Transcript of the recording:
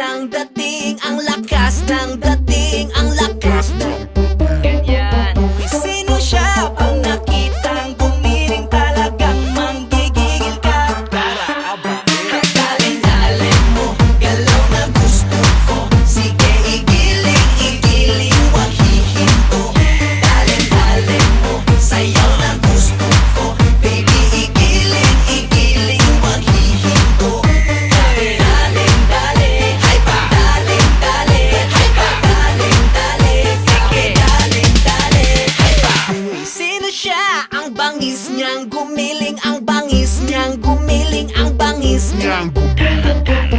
ng dating, ang lakas ng dating, ang lakas ng Ganyan. sino siya? Pag nakitang gumiling talagang manggigigil ka. Tara, dalin-dalin mo, galaw na gusto ko. Sige, igiling, wag hihinto. Dalin-dalin mo, sayaw na gusto ko. Baby, igiling, wag hihinto. Dalin-dali, ay pa. Dalin-dali, ay pa. Dalin-dali, sige. Dalin-dali, ay pa. Sino siya? Ang bangis niyang gumiling, ang bangis niyang gumiling, ang bangis niyang gumiling.